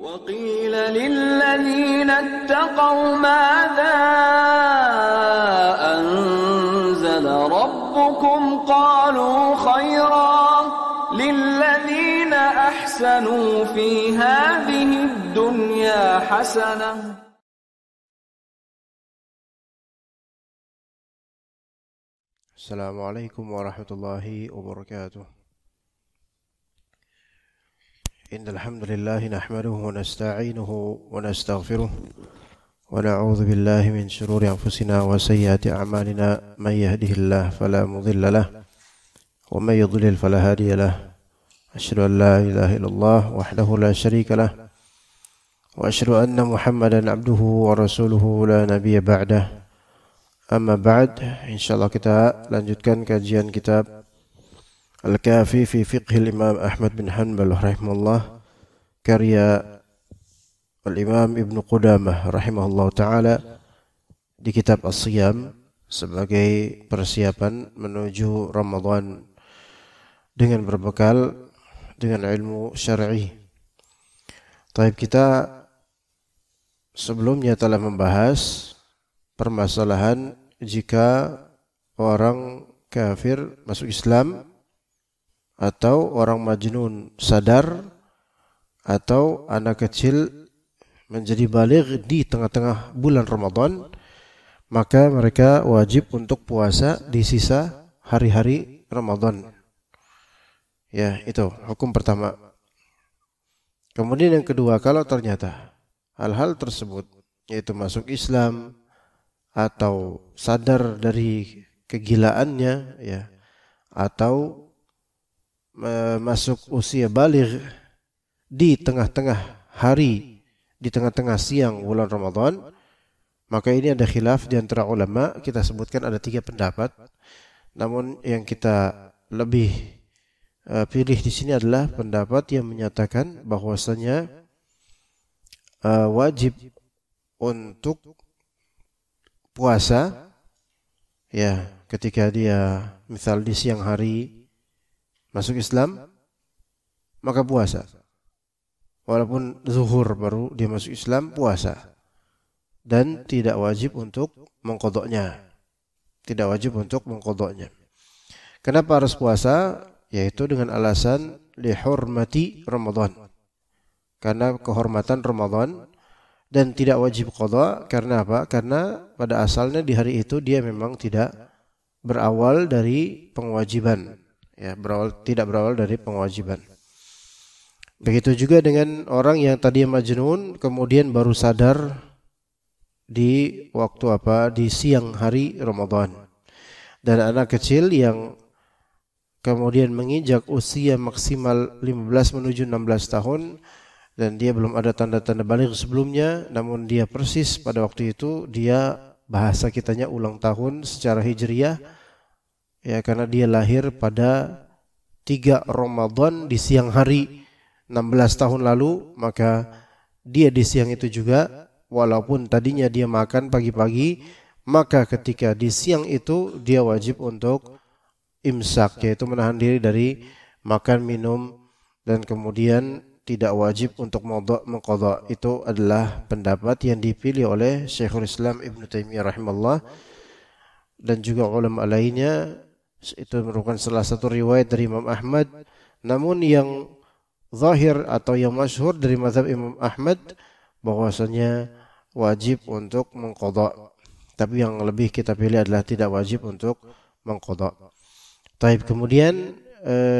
وقيل للذين اتقوا ماذا أنزل ربكم قالوا خيرا للذين أحسنوا في هذه الدنيا حسنة. السلام عليكم ورحمة الله وبركاته. إن الحمد لله نحمده ونستعينه ونستغفره ونعوذ بالله من شرور أنفسنا وسيئات أعمالنا من يهده الله فلا مضل له ومن يضلل فلا هادي له أشهد أن لا إله إلا الله وحده لا شريك له وأشهد أن محمدا عبده ورسوله لا نبي بعده. Amma ba'd, insyaallah kita lanjutkan kajian kitab Al-Kafi fi Fiqhil Imam Ahmad bin Hanbal rahimahullah, karya Al-Imam Ibnu Qudamah rahimahullah ta'ala, di kitab As-Siyam sebagai persiapan menuju Ramadan dengan berbekal dengan ilmu syar'i. Taib, kita sebelumnya telah membahas permasalahan jika orang kafir masuk Islam atau orang majnun sadar atau anak kecil menjadi baligh di tengah-tengah bulan Ramadan, maka mereka wajib untuk puasa di sisa hari-hari Ramadan. Ya, itu hukum pertama. Kemudian yang kedua, kalau ternyata hal-hal tersebut, yaitu masuk Islam atau sadar dari kegilaannya, ya, atau masuk usia baligh di tengah-tengah hari, di tengah-tengah siang bulan Ramadan, maka ini ada khilaf di antara ulama. Kita sebutkan ada 3 pendapat. Namun yang kita lebih pilih di sini adalah pendapat yang menyatakan bahwasanya wajib untuk puasa, ya, ketika dia misal di siang hari masuk Islam, maka puasa. Walaupun zuhur baru dia masuk Islam, puasa. Dan tidak wajib untuk mengqadha'nya. Tidak wajib untuk mengqadha'nya. Kenapa harus puasa? Yaitu dengan alasan lihurmati Ramadan. Karena kehormatan Ramadan. Dan tidak wajib qadha karena apa? Karena pada asalnya di hari itu dia memang tidak berawal dari pengewajiban. Ya, tidak berawal dari pengewajiban. Begitu juga dengan orang yang tadi majnun kemudian baru sadar di waktu apa? Di siang hari Ramadan. Dan anak kecil yang kemudian menginjak usia maksimal 15 menuju 16 tahun dan dia belum ada tanda-tanda baligh sebelumnya, namun dia persis pada waktu itu dia bahasa kitanya ulang tahun secara hijriyah, ya, karena dia lahir pada 3 Ramadan di siang hari 16 tahun lalu, maka dia di siang itu juga walaupun tadinya dia makan pagi-pagi, maka ketika di siang itu dia wajib untuk imsak, yaitu menahan diri dari makan, minum, dan kemudian tidak wajib untuk mengqadha. Itu adalah pendapat yang dipilih oleh Syekhul Islam Ibnu Taimiyah rahimahullah dan juga ulama lainnya. Itu merupakan salah satu riwayat dari Imam Ahmad. Namun yang zahir atau yang masyhur dari mazhab Imam Ahmad bahwasanya wajib untuk mengqadha. Tapi yang lebih kita pilih adalah tidak wajib untuk mengqadha. Taib, kemudian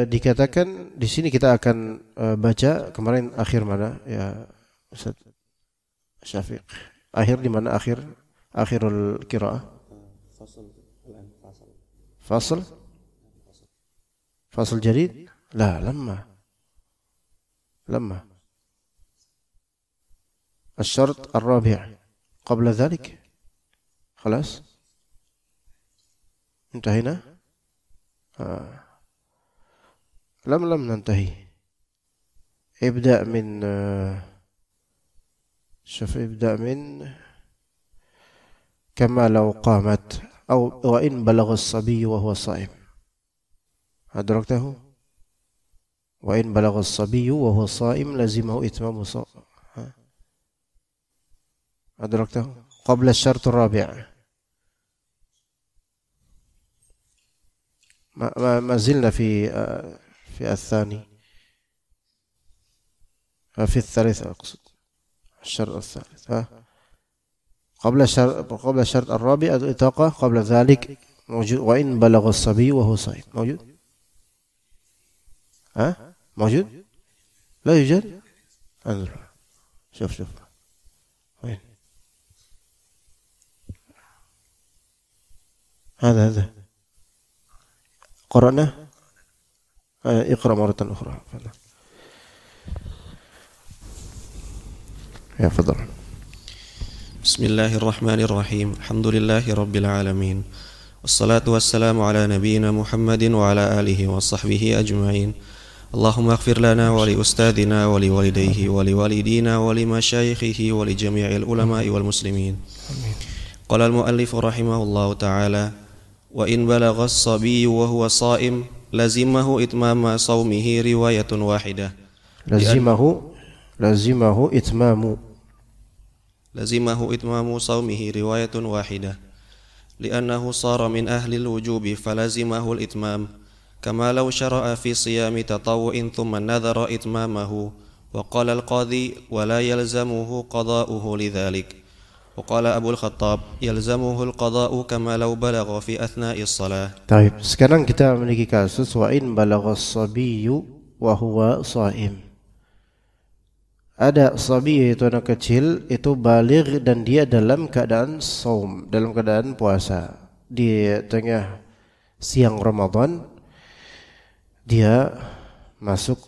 dikatakan di sini kita akan baca kemarin akhir mana ya Ustaz Syafiq? Akhir di mana akhirul qiraah? Fasl jadid? La, lama. الشرط الرابع قبل ذلك خلاص انتهينا. لم ننتهي. ابدأ من كما لو قامت أو وإن بلغ الصبي وهو صائم. أدركته؟ وإن بلغ الصبي وهو صائم لزمه إتمام صوم. أدركته قبل الشرط الرابع. ما زلنا في الثاني، في الثالث أقصد، الشرط الثالث. قبل الشرط الرابع الإطاقة، قبل ذلك موجود وإن بلغ الصبي وهو صائم. موجود؟ موجود؟ لا يوجد؟ انظر، شوف وين هذا قرأنا. اقرأ مرة أخرى. يا فضل. بسم الله الرحمن الرحيم. الحمد لله رب العالمين، والصلاة والسلام على نبينا محمد وعلى آله وصحبه أجمعين. اللهم اغفر لنا ولأستاذنا ولوالديه ولوالدينا ولمشايخه ولجميع العلماء والمسلمين. قال المؤلف رحمه الله تعالى: وإن بلغ الصبي وهو صائم لزمه إتمام صومه رواية واحدة. لزمه إتمام صومه رواية واحدة، لأنه صار من أهل الوجوب فلزمه الإتمام، كما لو شرع في صيام تطوع ثم نذر إتمامه. وقال القاضي: ولا يلزمه قضاؤه لذلك. وقال أبو الخطاب: يلزمه القضاء كما لو بلغ في أثناء الصلاة. طيب, sekarang kita memiliki kasus wa in balagha as-sabiyyu wa huwa shaim. Ada sabi, yaitu anak kecil, itu baligh dan dia dalam keadaan saum, dalam keadaan puasa. Di tengah siang Ramadan dia masuk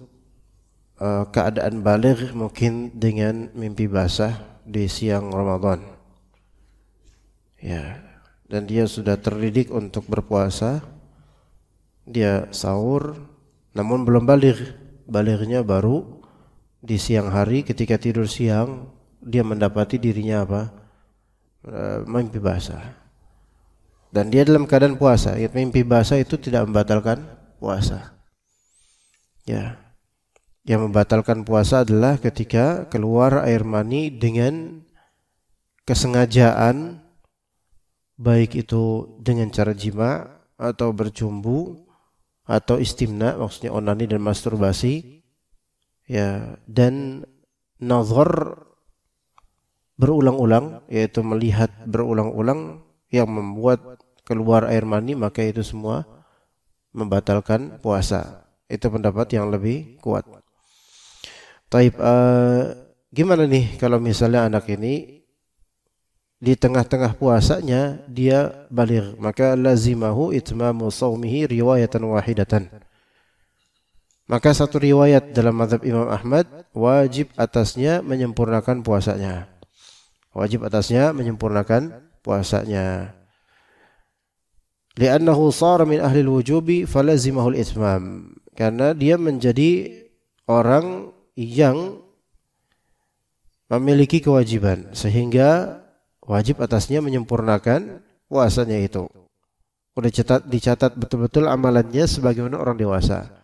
keadaan baligh, mungkin dengan mimpi basah di siang Ramadan. Ya, dan dia sudah terdidik untuk berpuasa. Dia sahur namun belum baligh. Balighnya baru di siang hari, ketika tidur siang dia mendapati dirinya mimpi basah. Dan dia dalam keadaan puasa. Mimpi basah itu tidak membatalkan puasa. Ya. Yang membatalkan puasa adalah ketika keluar air mani dengan kesengajaan, baik itu dengan cara jima atau bercumbu atau istimna, maksudnya onani dan masturbasi. Ya, dan nazar berulang-ulang, yaitu melihat berulang-ulang yang membuat keluar air mani, maka itu semua membatalkan puasa. Itu pendapat yang lebih kuat. Taib, gimana nih kalau misalnya anak ini di tengah-tengah puasanya dia baligh, maka lazimahu itmamu shaumihi riwayatan wahidatan. Maka satu riwayat dalam mazhab Imam Ahmad, wajib atasnya menyempurnakan puasanya. Wajib atasnya menyempurnakan puasanya. Li'annahu shara min ahli al-wujubi falazimahul itmam. Karena dia menjadi orang yang memiliki kewajiban, sehingga wajib atasnya menyempurnakan puasanya itu. Udah dicatat betul-betul amalannya sebagaimana orang dewasa.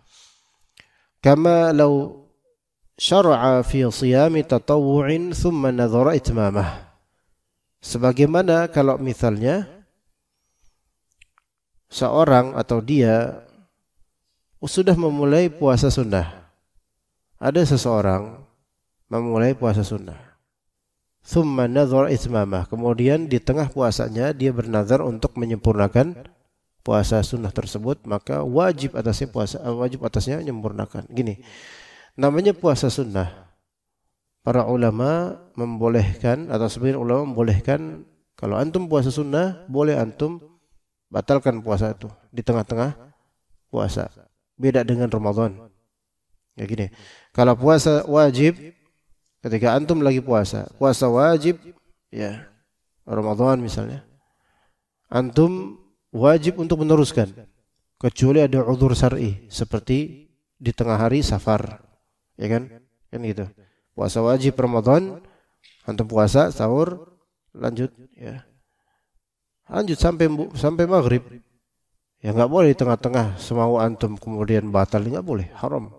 Kama law syara'a fi siyami tatawwu'in thumma nadhara itmamah. Sebagaimana kalau misalnya seorang atau dia sudah memulai puasa sunnah. Ada seseorang memulai puasa sunnah. Thumma nadhara itmamah. Kemudian di tengah puasanya dia bernazar untuk menyempurnakan puasa sunnah tersebut, maka wajib atasnya menyempurnakan. Gini, namanya puasa sunnah. Para ulama membolehkan, atau sebagian ulama membolehkan, kalau antum puasa sunnah, boleh antum batalkan puasa itu di tengah-tengah puasa. Beda dengan Ramadan. Ya gini, kalau puasa wajib, ketika antum lagi puasa wajib, ya Ramadan misalnya, antum wajib untuk meneruskan, kecuali ada uzur syar'i seperti di tengah hari safar, ya kan gitu. Puasa wajib Ramadan, antum puasa sahur, lanjut sampai maghrib, ya nggak boleh di tengah-tengah semau antum kemudian batal, nggak boleh, haram.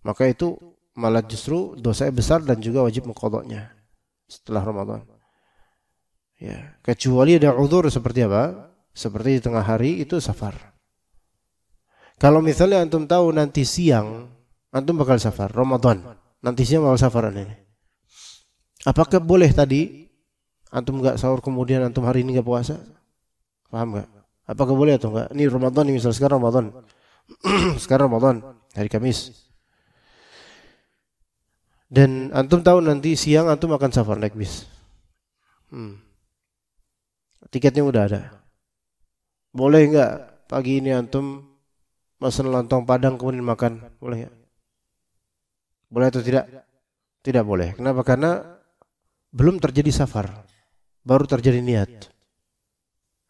Maka itu malah justru dosa besar dan juga wajib mengqadanya setelah Ramadan. Ya, kecuali ada uzur seperti apa? Seperti di tengah hari itu safar. Kalau misalnya antum tahu nanti siang antum bakal safar Ramadan, nanti siang bakal safar ini. Apakah boleh tadi antum enggak sahur kemudian antum hari ini enggak puasa? Paham enggak? Apakah boleh atau enggak? Ini Ramadan nih, misal sekarang Ramadan. Sekarang Ramadan, hari Kamis. Dan antum tahu nanti siang antum akan safar naik bis. Tiketnya udah ada. Boleh enggak pagi ini antum pesan lontong Padang kemudian makan? Boleh enggak? Boleh atau tidak? Tidak boleh. Kenapa? Karena belum terjadi safar. Baru terjadi niat.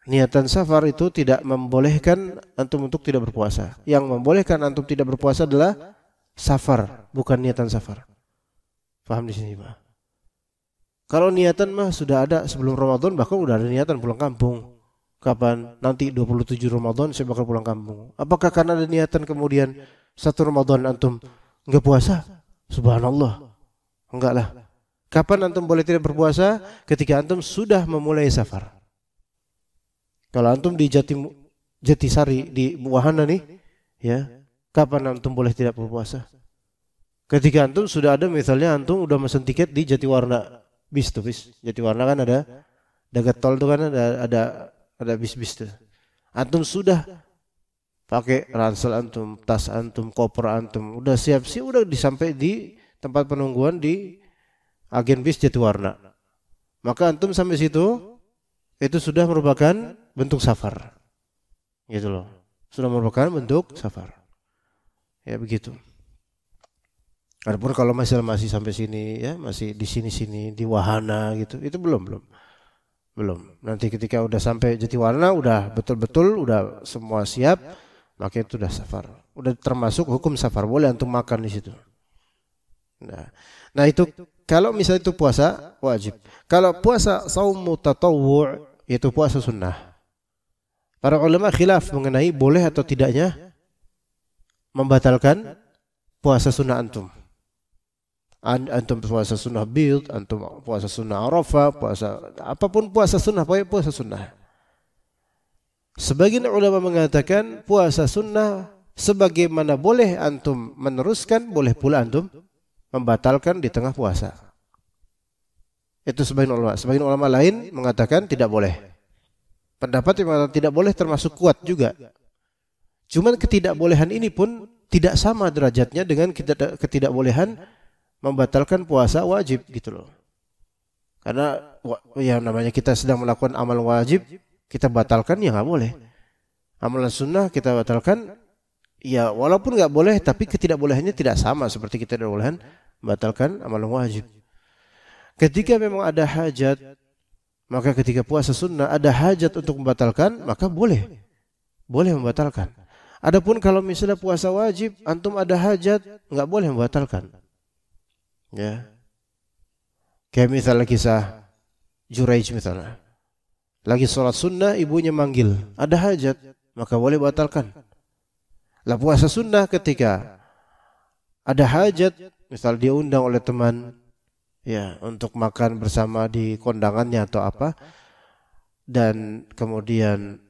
Niatan safar itu tidak membolehkan antum untuk tidak berpuasa. Yang membolehkan antum tidak berpuasa adalah safar, bukan niatan safar. Paham di sini, Pak? Kalau niatan mah sudah ada sebelum Ramadan, bahkan udah ada niatan pulang kampung. Kapan? Nanti 27 Ramadan saya bakal pulang kampung. Apakah karena ada niatan kemudian 1 Ramadan antum enggak puasa? Subhanallah. Enggak lah. Kapan antum boleh tidak berpuasa? Ketika antum sudah memulai safar. Kalau antum di Jatisari di Wahana nih, ya, kapan antum boleh tidak berpuasa? Ketika antum sudah ada, misalnya antum udah mesen tiket di Jatiwarna bis tuh, bis. Jatiwarna kan ada dekat tol tuh kan ada bis-bis tuh. Antum sudah pakai ransel antum, tas antum, koper antum, udah siap-siap, udah disampai di tempat penungguan di agen bis Jatiwarna. Maka antum sampai situ itu sudah merupakan bentuk safar. Gitu loh. Sudah merupakan bentuk safar. Ya begitu. Adapun kalau masih sampai sini ya, masih di sini-sini di Wahana gitu, itu belum. Nanti ketika udah sampai Jatiwarna, udah betul-betul udah semua siap, maka itu udah safar. Udah termasuk hukum safar, boleh antum makan di situ. Nah itu kalau misalnya itu puasa wajib. Kalau puasa shaumu tatawwu' yaitu puasa sunnah. Para ulama khilaf mengenai boleh atau tidaknya membatalkan puasa sunnah antum. Antum puasa sunnah bid, antum puasa sunnah Arafah, puasa apapun puasa sunnah, pokoknya puasa sunnah. Sebagian ulama mengatakan puasa sunnah sebagaimana boleh antum meneruskan, boleh pula antum membatalkan di tengah puasa. Itu sebagian ulama. Sebagian ulama lain mengatakan tidak boleh. Pendapat yang mengatakan tidak boleh termasuk kuat juga. Cuman ketidakbolehan ini pun tidak sama derajatnya dengan ketidakbolehan membatalkan puasa wajib gitu loh. Karena ya namanya kita sedang melakukan amal wajib, kita batalkan ya nggak boleh. Amalan sunnah kita batalkan, ya walaupun nggak boleh, tapi ketidakbolehannya tidak sama seperti kita tidak bolehan membatalkan amalan wajib. Ketika memang ada hajat, maka ketika puasa sunnah ada hajat untuk membatalkan, maka boleh membatalkan. Adapun kalau misalnya puasa wajib, antum ada hajat, nggak boleh membatalkan. Ya, kayak misalnya kisah Juraij misalnya, lagi sholat sunnah ibunya manggil, ada hajat, maka boleh batalkan. Lah puasa sunnah ketika ada hajat, misal dia undang oleh teman, ya untuk makan bersama di kondangannya atau apa, dan kemudian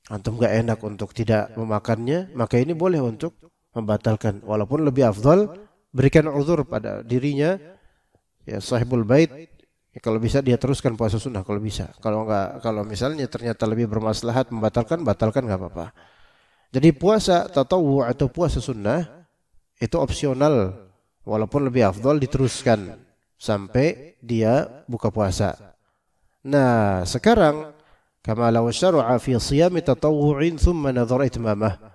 antum gak enak untuk tidak memakannya, maka ini boleh untuk membatalkan. Walaupun lebih afdal berikan uzur pada dirinya, ya sahibul bait, ya, kalau bisa dia teruskan puasa sunnah kalau bisa. Kalau enggak, kalau misalnya ternyata lebih bermaslahat batalkan enggak apa-apa. Jadi puasa tatawwu atau puasa sunnah itu opsional, walaupun lebih afdal diteruskan sampai dia buka puasa. Nah, sekarang kama law syara'a fi shiyami tatawwu'in thumma nadhara itmamah.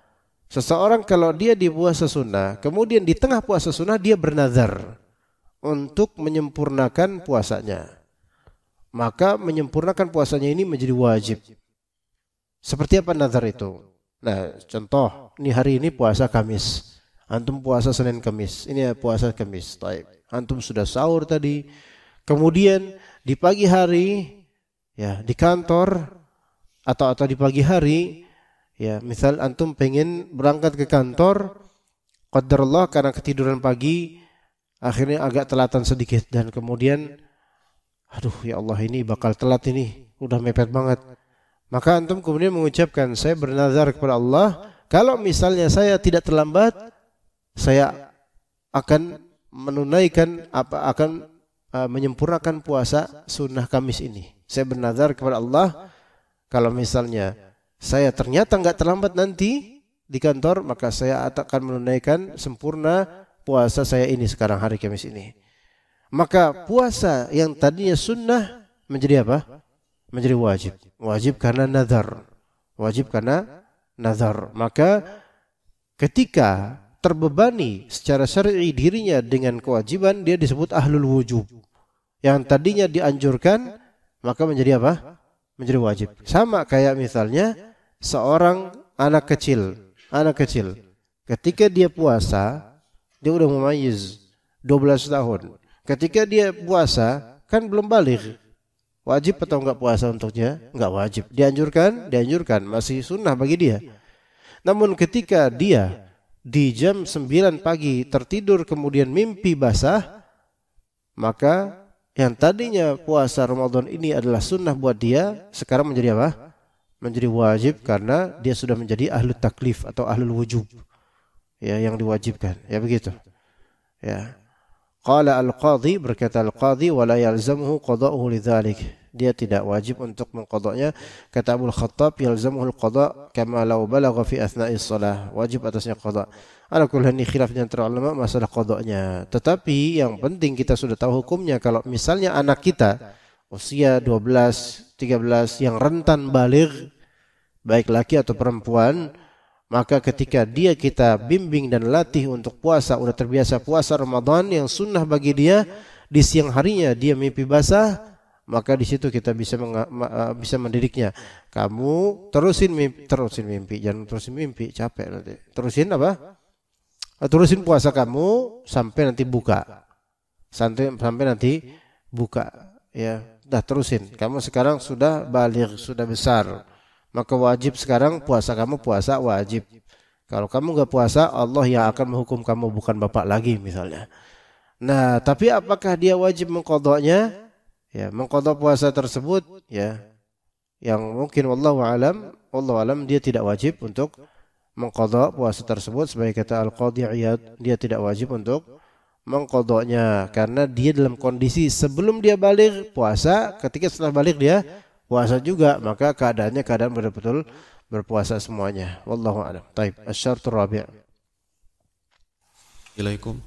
Seseorang kalau dia di puasa sunnah, kemudian di tengah puasa sunnah dia bernazar untuk menyempurnakan puasanya, maka menyempurnakan puasanya ini menjadi wajib. Seperti apa nazar itu? Nah, contoh, ini hari ini puasa Kamis, antum puasa Senin Kamis, ini puasa Kamis. Taib. Antum sudah sahur tadi, kemudian di pagi hari, ya di kantor atau di pagi hari. Ya, misal antum pengen berangkat ke kantor, qadarullah karena ketiduran pagi, akhirnya agak telatan sedikit dan kemudian aduh ya Allah ini bakal telat ini, udah mepet banget. Maka antum kemudian mengucapkan, saya bernazar kepada Allah, kalau misalnya saya tidak terlambat, saya akan menunaikan menyempurnakan puasa sunnah Kamis ini. Saya bernazar kepada Allah, kalau misalnya saya ternyata nggak terlambat nanti di kantor, maka saya akan menunaikan sempurna puasa saya ini sekarang hari Kamis ini. Maka puasa yang tadinya sunnah menjadi apa? Menjadi wajib. Wajib karena nazar. Wajib karena nazar. Maka ketika terbebani secara syar'i dirinya dengan kewajiban, dia disebut ahlul wujub. Yang tadinya dianjurkan, maka menjadi apa? Menjadi wajib. Sama kayak misalnya seorang anak kecil. Ketika dia puasa, dia udah mumayyiz 12 tahun. Ketika dia puasa, kan belum baligh. Wajib atau enggak puasa untuknya? Enggak wajib. Dianjurkan, masih sunnah bagi dia. Namun ketika dia di jam 9 pagi tertidur kemudian mimpi basah, maka yang tadinya puasa Ramadan ini adalah sunnah buat dia, sekarang menjadi apa? Menjadi wajib karena dia sudah menjadi ahlu taklif atau ahlul wujub. Ya, yang diwajibkan. Ya begitu. Ya. Qala al-qadhi, berkata al-qadhi, wala yalzamuhu qada'uhu lidzalik. Dia tidak wajib untuk mengqadanya. Kata Abu Khattab, yalzamuhu al-qada' kama law balagha fi athna'is shalah. Wajib atasnya qada'. Ala kulli ini khilafnya antara ulama masalah qada'nya. Tetapi yang penting kita sudah tahu hukumnya. Kalau misalnya anak kita usia 12, 13 yang rentan baligh, baik laki atau perempuan, maka ketika kita bimbing dan latih untuk puasa, udah terbiasa puasa Ramadan yang sunnah bagi dia, di siang harinya dia mimpi basah, maka di situ kita bisa mendidiknya. Kamu terusin mimpi, jangan terusin mimpi, capek nanti. Terusin apa? Terusin puasa kamu sampai nanti buka. Sampai nanti buka, ya. Dah terusin. Kamu sekarang sudah baligh, sudah besar. Maka wajib sekarang puasa kamu, puasa wajib. Kalau kamu enggak puasa, Allah yang akan menghukum kamu, bukan bapak lagi misalnya. Nah, tapi apakah dia wajib mengqadanya? Ya, mengqada puasa tersebut, ya. Yang mungkin wallahu alam dia tidak wajib untuk mengqada puasa tersebut, sebagai kata Al-Qadhi Iyad, dia tidak wajib untuk mengqadanya karena dia dalam kondisi sebelum dia baligh puasa, ketika setelah baligh dia puasa juga, maka keadaannya keadaan betul-betul berpuasa semuanya. Wallahu a'lam. Taib. Asy-syartur rabi'. Ilaikum.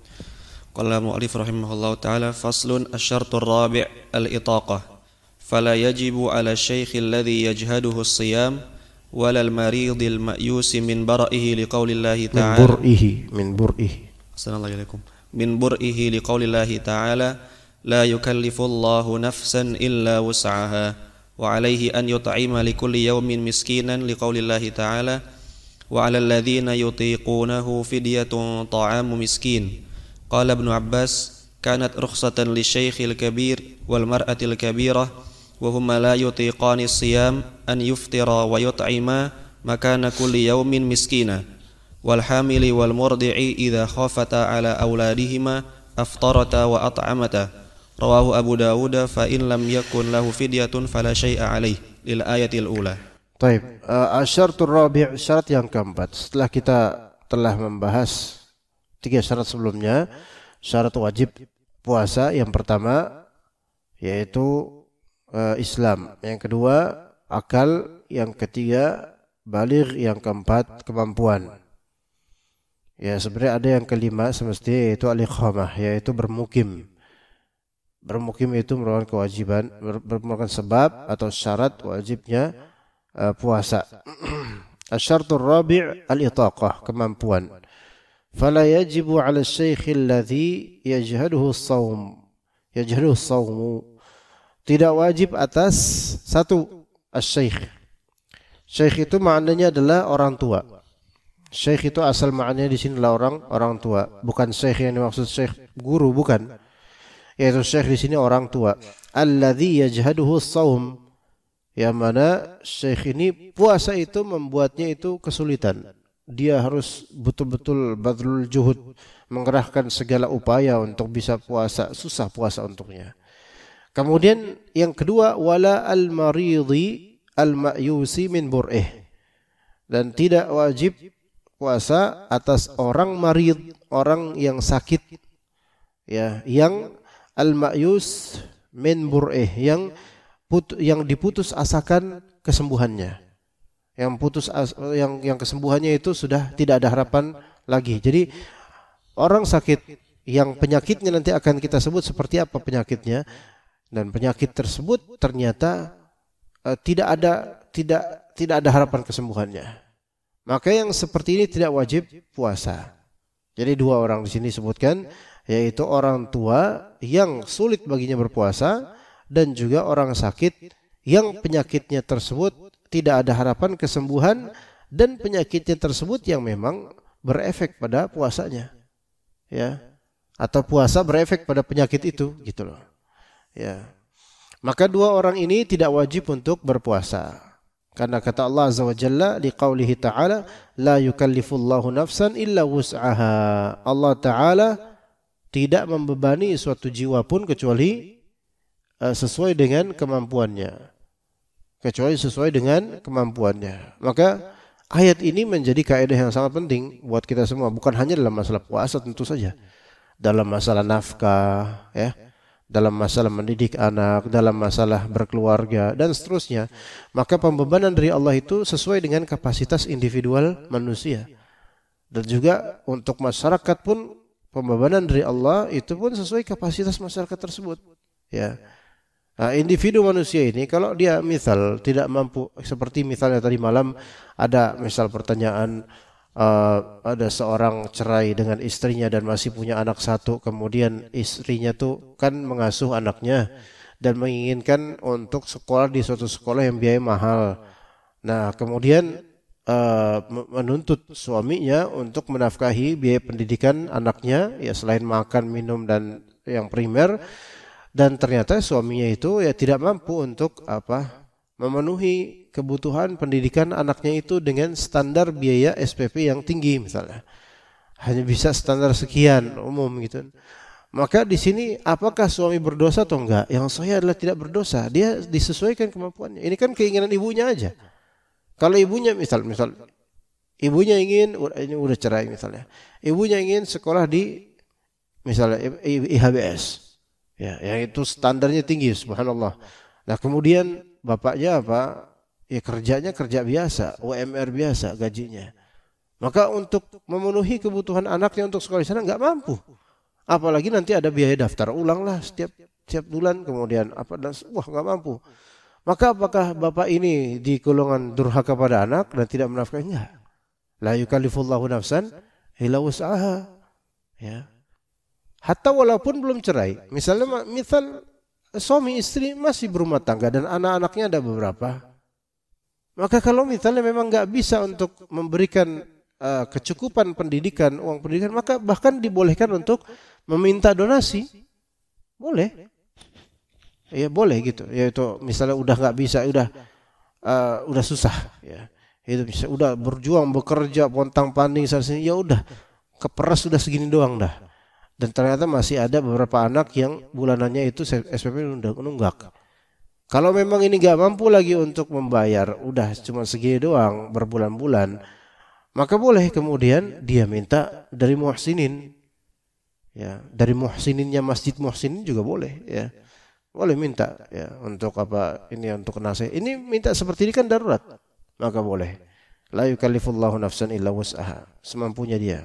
Qala mu'allif rahimahullahu ta'ala, faslun asy-syartur rabi' al-itaqah. Fala yajibu 'ala asy-syaikh alladhi yajhaduhu as-siyam wala al-marid al-ma'yus min bara'ihi liqaulillahi ta'ala. Min bur'ihi. Assalamu alaikum. Min bur'ihi liqaulillahi ta'ala, la yukallifullahu nafsan illa wus'aha. وعليه أن يطعم لكل يوم مسكينا لقول الله تعالى وعلى الذين يطيقونه فدية طعام مسكين. قال ابن عباس كانت رخصة للشيخ الكبير والمرأة الكبيرة وهما لا يطيقان الصيام أن يفطرا ويطعما مكان كل يوم مسكينا والحامل والمرضع إذا خافتا على أولادهما أفطرتا وأطعمتا. Rawahu Abu Dawud fa in lam yakun lahu fidyatun fala syai'a alaih lil ayatil ula. Baik, asy-syartur rabi', syarat yang keempat. Setelah kita telah membahas 3 syarat sebelumnya, syarat wajib puasa yang pertama yaitu Islam, yang kedua akal, yang ketiga baligh, yang keempat kemampuan. Ya, sebenarnya ada yang kelima semestinya yaitu al-iqamah, yaitu bermukim. Bermukim itu merupakan kewajiban, merupakan sebab atau syarat wajibnya puasa. Asy-syartur rabi' al-itaqah, kemampuan. Fala yajibu 'ala asy-syaikh alladhi yajhaduhu as-shaum. Yajhaduhu as-shaum. Tidak wajib atas satu asy-syaikh. Syekh itu maknanya adalah orang tua. Syekh itu asal maknanya di sini adalah orang tua, bukan syekh yang dimaksud syekh guru, bukan. Yaitu syekh di sini orang tua. Alladzi yajhaduhu as-shaum, yang mana syekh ini puasa itu membuatnya itu kesulitan. Dia harus betul-betul badrul juhud, mengerahkan segala upaya untuk bisa puasa, susah puasa untuknya. Kemudian yang kedua, wala al-maridhi al-ma'yusi min bur'ih. Dan tidak wajib puasa atas orang marid, orang yang sakit, ya, yang al-ma'yus min bur'ih, yang diputus asakan kesembuhannya. Yang kesembuhannya itu sudah tidak ada harapan lagi. Jadi orang sakit yang penyakitnya nanti akan kita sebut seperti apa penyakitnya, dan penyakit tersebut ternyata tidak ada harapan kesembuhannya, maka yang seperti ini tidak wajib puasa. Jadi dua orang di sini sebutkan, yaitu orang tua yang sulit baginya berpuasa dan juga orang sakit yang penyakitnya tersebut tidak ada harapan kesembuhan dan penyakitnya tersebut yang memang berefek pada puasanya, ya, atau puasa berefek pada penyakit itu, gitu loh. Ya. Maka dua orang ini tidak wajib untuk berpuasa. Karena kata Allah Azza wa Jalla di qaulihi ta'ala, la yukallifullahu nafsan illa wus'aha. Allah Ta'ala tidak membebani suatu jiwa pun kecuali sesuai dengan kemampuannya. Maka ayat ini menjadi kaidah yang sangat penting buat kita semua, bukan hanya dalam masalah puasa tentu saja. Dalam masalah nafkah, ya, dalam masalah mendidik anak, dalam masalah berkeluarga dan seterusnya. Maka pembebanan dari Allah itu sesuai dengan kapasitas individual manusia. Dan juga untuk masyarakat pun pembebanan dari Allah itu pun sesuai kapasitas masyarakat tersebut, ya. Nah, individu manusia ini kalau dia misal tidak mampu, seperti misalnya tadi malam ada misal pertanyaan, ada seorang cerai dengan istrinya dan masih punya anak satu, kemudian istrinya tuh kan mengasuh anaknya dan menginginkan untuk sekolah di suatu sekolah yang biaya mahal. Nah, kemudian menuntut suaminya untuk menafkahi biaya pendidikan anaknya, ya, selain makan, minum dan yang primer. Dan ternyata suaminya itu ya tidak mampu untuk memenuhi kebutuhan pendidikan anaknya itu dengan standar biaya SPP yang tinggi misalnya. Hanya bisa standar sekian umum gitu. Maka di sini apakah suami berdosa atau enggak? Yang saya adalah tidak berdosa. Dia disesuaikan kemampuannya. Ini kan keinginan ibunya aja. Kalau ibunya misal ibunya ingin, ini udah cerai misalnya. Ibunya ingin sekolah di misalnya IHBS. Ya, yang itu standarnya tinggi, subhanallah. Nah, kemudian bapaknya ya kerjanya kerja biasa, UMR biasa gajinya. Maka untuk memenuhi kebutuhan anaknya untuk sekolah di sana nggak mampu. Apalagi nanti ada biaya daftar ulang lah setiap bulan, kemudian nggak mampu. Maka apakah bapak ini di golongan durhaka pada anak dan tidak menafkahinya? La yukallifullahu nafsan illa wus'aha. Ya. Hatta walaupun belum cerai, misal suami istri masih berumah tangga dan anak-anaknya ada beberapa, maka kalau misalnya memang nggak bisa untuk memberikan kecukupan pendidikan, uang pendidikan, maka bahkan dibolehkan untuk meminta donasi, boleh, ya boleh gitu, yaitu misalnya udah nggak bisa, udah susah, ya, itu bisa, udah berjuang bekerja pontang-panting sana-sini, ya udah keperas sudah segini doang dah. Dan ternyata masih ada beberapa anak yang bulanannya itu SPP nunggak. Kalau memang ini gak mampu lagi untuk membayar, udah cuma segini doang berbulan-bulan, maka boleh kemudian dia minta dari muhsinin. Ya, dari muhsininnya Masjid Muhsinin juga boleh, ya. Boleh minta, ya, untuk ini untuk nasihat. Ini minta seperti ini kan darurat. Maka boleh. La yukallifullahu nafsan illa wus'aha, semampunya dia.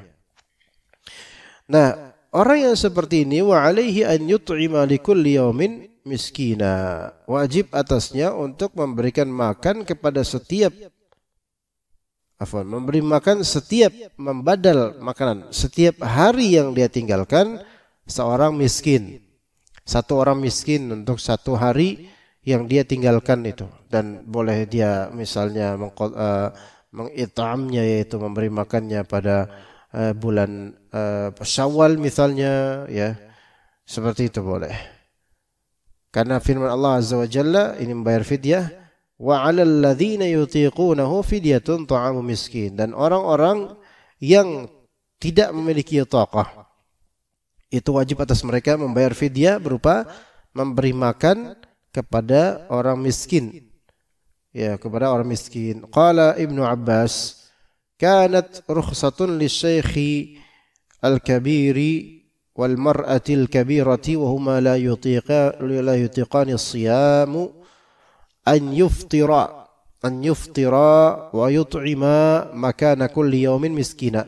Nah, orang yang seperti ini wa alaihi an yut'ima likulli yaumin miskina. Wajib atasnya untuk memberikan makan kepada membadal makanan setiap hari yang dia tinggalkan seorang miskin. Satu orang miskin untuk satu hari yang dia tinggalkan itu, dan boleh dia misalnya mengit'amnya, yaitu memberi makannya pada bulan Syawal misalnya, ya, seperti itu boleh. Karena firman Allah Azza wa Jalla ini membayar fidyah, wa 'alal ladzina yutiqunahu fidyatun ta'amu miskin, dan orang-orang yang tidak memiliki taqah itu wajib atas mereka membayar fidyah berupa memberi makan kepada orang miskin. Ya, kepada orang miskin. Qala Ibnu Abbas, kanat rukhsatun lisyaikhi al-kabiri wal mar'ati al-kabirati wa huma la yutiqani as-siyam an yuftira wa yut'ima makana kulli yawmin miskina.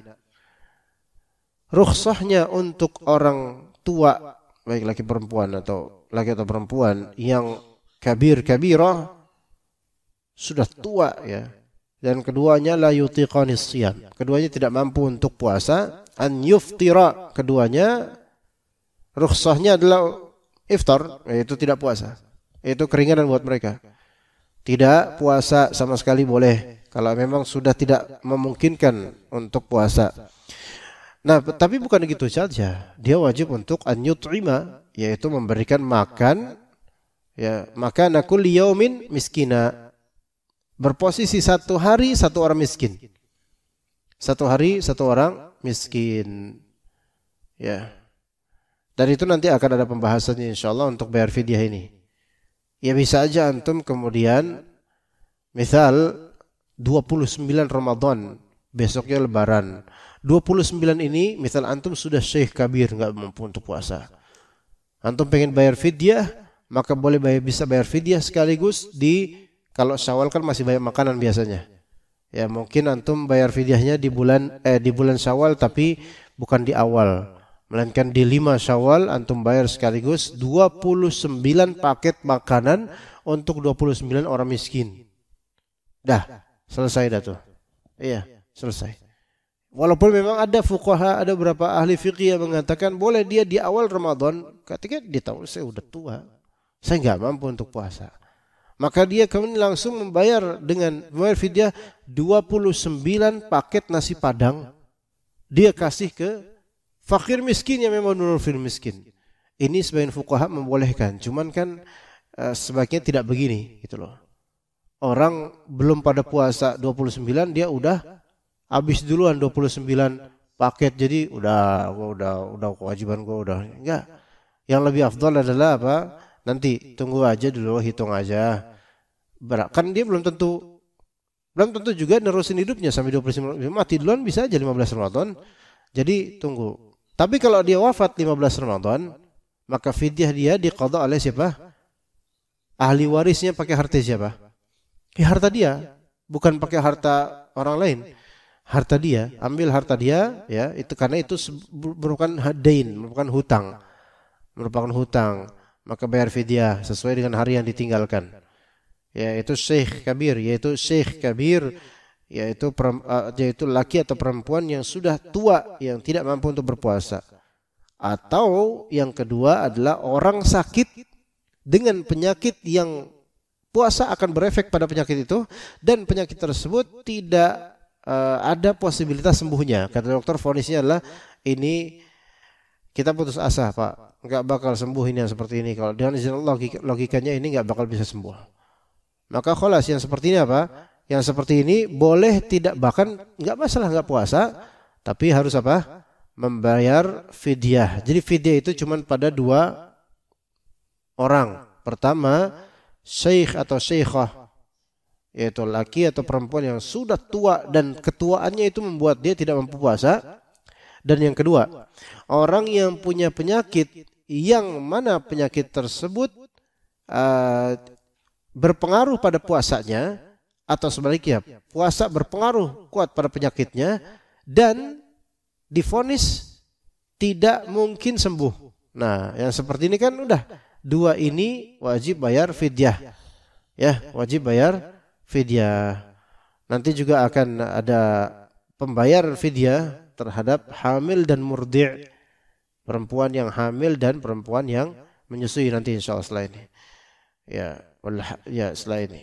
Rukhsahnya untuk orang tua, baik laki atau perempuan yang kabirah sudah tua ya, dan keduanya la yutiqanis siyam, keduanya tidak mampu untuk puasa, an yuftira, keduanya rukhsahnya adalah iftar, yaitu tidak puasa, itu keringanan buat mereka, tidak puasa sama sekali boleh kalau memang sudah tidak memungkinkan untuk puasa. Nah, tapi bukan begitu saja, dia wajib untuk an yut'ima, yaitu memberikan makan ya, makana kulli yaumin miskina, berposisi satu hari satu orang miskin. Satu hari satu orang miskin. Ya. Dan itu nanti akan ada pembahasannya insyaallah untuk bayar fidyah ini. Ya bisa aja antum kemudian misal 29 Ramadan, besoknya lebaran. 29 ini misal antum sudah syekh kabir, enggak mampu untuk puasa. Antum pengen bayar fidyah, maka bisa bayar fidyah sekaligus kalau Syawal kan masih banyak makanan biasanya. Ya mungkin antum bayar fidyahnya di bulan Syawal, tapi bukan di awal, melainkan di 5 Syawal antum bayar sekaligus 29 paket makanan untuk 29 orang miskin. Dah, selesai dah tuh. Iya, selesai. Walaupun memang ada fuqaha, ada beberapa ahli fikih yang mengatakan boleh dia di awal Ramadan, ketika dia tahu saya udah tua, saya enggak mampu untuk puasa. Maka dia kemudian langsung membayar fidyah 29 paket nasi padang. Dia kasih ke fakir miskin yang memang nurul miskin. Ini sebagian fuqaha membolehkan. Cuman kan sebaiknya tidak begini gitu loh. Orang belum pada puasa 29 dia udah habis duluan 29 paket. Jadi udah kewajiban gua udah. Enggak. Yang lebih afdal adalah apa? Nanti tunggu aja dulu, hitung aja. Kan dia belum tentu juga nerusin hidupnya sampai 29. Mati duluan bisa aja 15 Ramadan. Jadi tunggu. Tapi kalau dia wafat 15 Ramadan, maka fidyah dia diqadha oleh siapa? Ahli warisnya pakai harta siapa? Ya harta dia, bukan pakai harta orang lain. Harta dia, ambil harta dia ya, itu karena itu merupakan dain, merupakan hutang. Maka bayar fidyah sesuai dengan hari yang ditinggalkan. Yaitu syekh kabir, yaitu laki atau perempuan yang sudah tua, yang tidak mampu untuk berpuasa. Atau yang kedua adalah orang sakit dengan penyakit yang puasa akan berefek pada penyakit itu, dan penyakit tersebut tidak ada posibilitas sembuhnya. Kata dokter, vonisnya adalah ini kita putus asa Pak, nggak bakal sembuh ini yang seperti ini. Kalau dengan izin Allah logikanya ini nggak bakal bisa sembuh. Maka kholas yang seperti ini apa? Yang seperti ini boleh tidak, bahkan nggak masalah nggak puasa, tapi harus apa? Membayar fidyah. Jadi fidyah itu cuma pada 2 orang. Pertama, syekh atau syekhah, yaitu laki atau perempuan yang sudah tua dan ketuaannya itu membuat dia tidak mampu puasa. Dan yang kedua, orang yang punya penyakit yang mana penyakit tersebut berpengaruh pada puasanya, atau sebaliknya puasa berpengaruh kuat pada penyakitnya dan divonis tidak mungkin sembuh. Nah, yang seperti ini kan udah 2 ini wajib bayar fidyah. Ya, wajib bayar fidyah. Nanti juga akan ada pembayar fidyah terhadap hamil dan murdi', perempuan yang hamil dan perempuan yang menyusui nanti insyaallah setelah ini. Ya, setelah ini.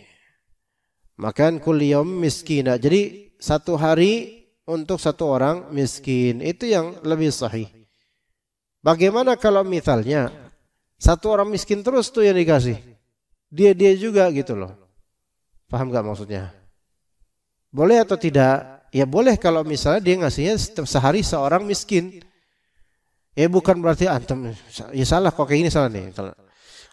Makan kulli yaum miskina. Jadi 1 hari untuk 1 orang miskin, itu yang lebih sahih. Bagaimana kalau misalnya 1 orang miskin terus tuh yang dikasih, dia juga gitu loh. Paham gak maksudnya? Boleh atau tidak? Ya boleh kalau misalnya dia ngasihnya sehari seorang miskin. Ya bukan berarti antum ya salah, kok kayak gini salah nih.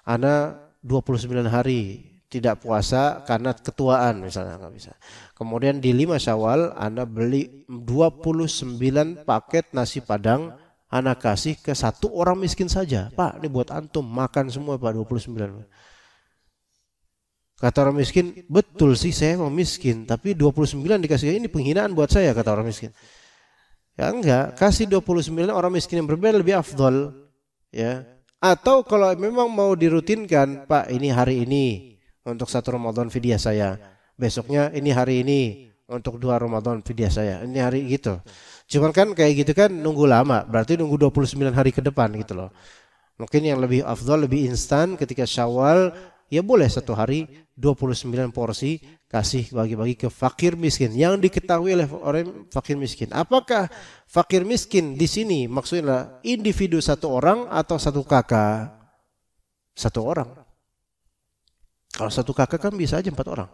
ana 29 hari tidak puasa karena ketuaan misalnya, nggak bisa. Kemudian di 5 Syawal ana beli 29 paket nasi Padang, ana kasih ke 1 orang miskin saja. Pak, ini buat antum, makan semua Pak 29. Kata orang miskin, betul sih saya mau miskin, tapi 29 dikasih, ini penghinaan buat saya, kata orang miskin. Ya enggak, kasih 29 orang miskin yang berbeda lebih afdol. Ya. Atau kalau memang mau dirutinkan, Pak ini hari ini untuk 1 Ramadan fidyah saya, besoknya ini hari ini untuk 2 Ramadan fidyah saya, ini hari gitu. Cuman kan kayak gitu kan nunggu lama, berarti nunggu 29 hari ke depan gitu loh. Mungkin yang lebih afdol, lebih instan ketika Syawal, ya boleh 1 hari 29 porsi kasih bagi-bagi ke fakir miskin yang diketahui oleh orang fakir miskin. Apakah fakir miskin di sini maksudnya individu 1 orang atau 1 kakak? 1 orang. Kalau 1 kakak kan bisa aja 4 orang.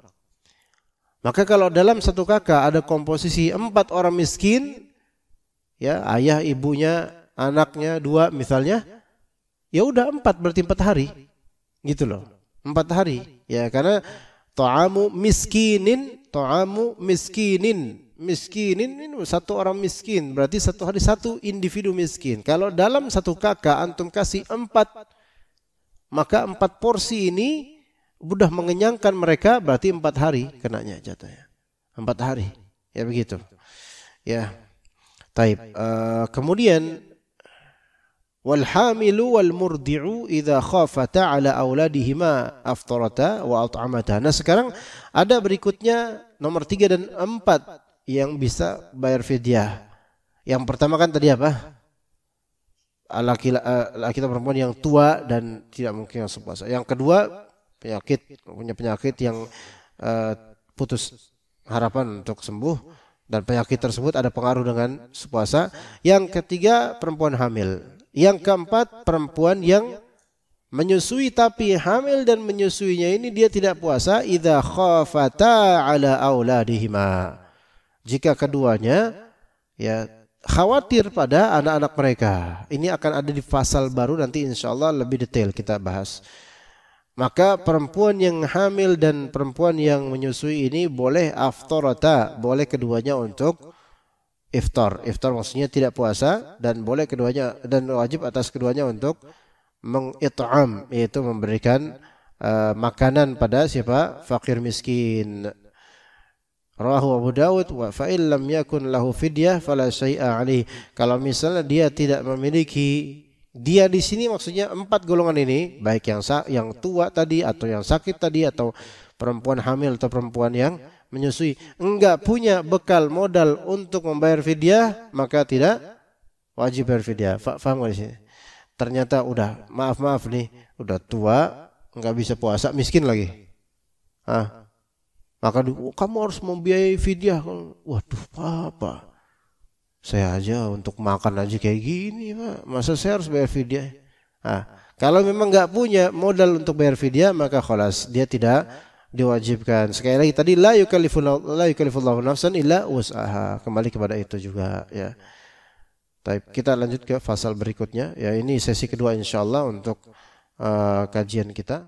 Maka kalau dalam 1 kakak ada komposisi 4 orang miskin, ya ayah, ibunya, anaknya 2 misalnya, ya udah 4 berarti 4 hari, gitu loh, 4 hari. Ya karena ta'amu miskinin ini 1 orang miskin, berarti 1 hari 1 individu miskin. Kalau dalam 1 kakak antum kasih 4, maka 4 porsi ini sudah mengenyangkan mereka, berarti 4 hari kenanya jatuhnya. 4 hari. Ya begitu. Ya. Taib. Kemudian wal hamilu wal murdi'u idza khafata ala auladihima aftarata wa at'amata. Nah, sekarang ada berikutnya nomor 3 dan 4 yang bisa bayar fidyah. Yang pertama kan tadi apa? Laki-laki atau perempuan yang tua dan tidak mungkin puasa. Yang kedua punya penyakit yang putus harapan untuk sembuh dan penyakit tersebut ada pengaruh dengan puasa. Yang ketiga perempuan hamil. Yang keempat perempuan yang menyusui tapi hamil dan menyusuinya ini dia tidak puasa idza khafata ala auladihima. Jika keduanya ya khawatir pada anak-anak mereka. Ini akan ada di pasal baru nanti insyaallah lebih detail kita bahas. Maka perempuan yang hamil dan perempuan yang menyusui ini boleh aftarata, boleh keduanya untuk iftar. Iftar maksudnya tidak puasa, dan boleh keduanya, dan wajib atas keduanya untuk mengit'am, yaitu memberikan makanan pada siapa? Fakir miskin. Rawahu Abu Dawud wa fa in lam yakun lahu fidyah fala syai'a alaihi. Kalau misalnya dia tidak memiliki, dia di sini maksudnya 4 golongan ini, baik yang tua tadi atau yang sakit tadi atau perempuan hamil atau perempuan yang menyusui, enggak punya bekal modal untuk membayar fidyah, maka tidak wajib bayar fidyah. Faham enggak di sini? Ternyata udah maaf nih, udah tua, enggak bisa puasa, miskin lagi. Maka kamu harus membiayai fidyah. Waduh, apa? Saya aja untuk makan aja kayak gini, Pak. Masa saya harus bayar fidyah? Kalau memang enggak punya modal untuk bayar fidyah, maka khalas, dia tidak diwajibkan. Sekali lagi tadi la yukallifullahu nafsan illa wus'aha. Kembali kepada itu juga ya. Baik, kita lanjut ke fasal berikutnya. Ya, ini sesi kedua insyaallah untuk kajian kita.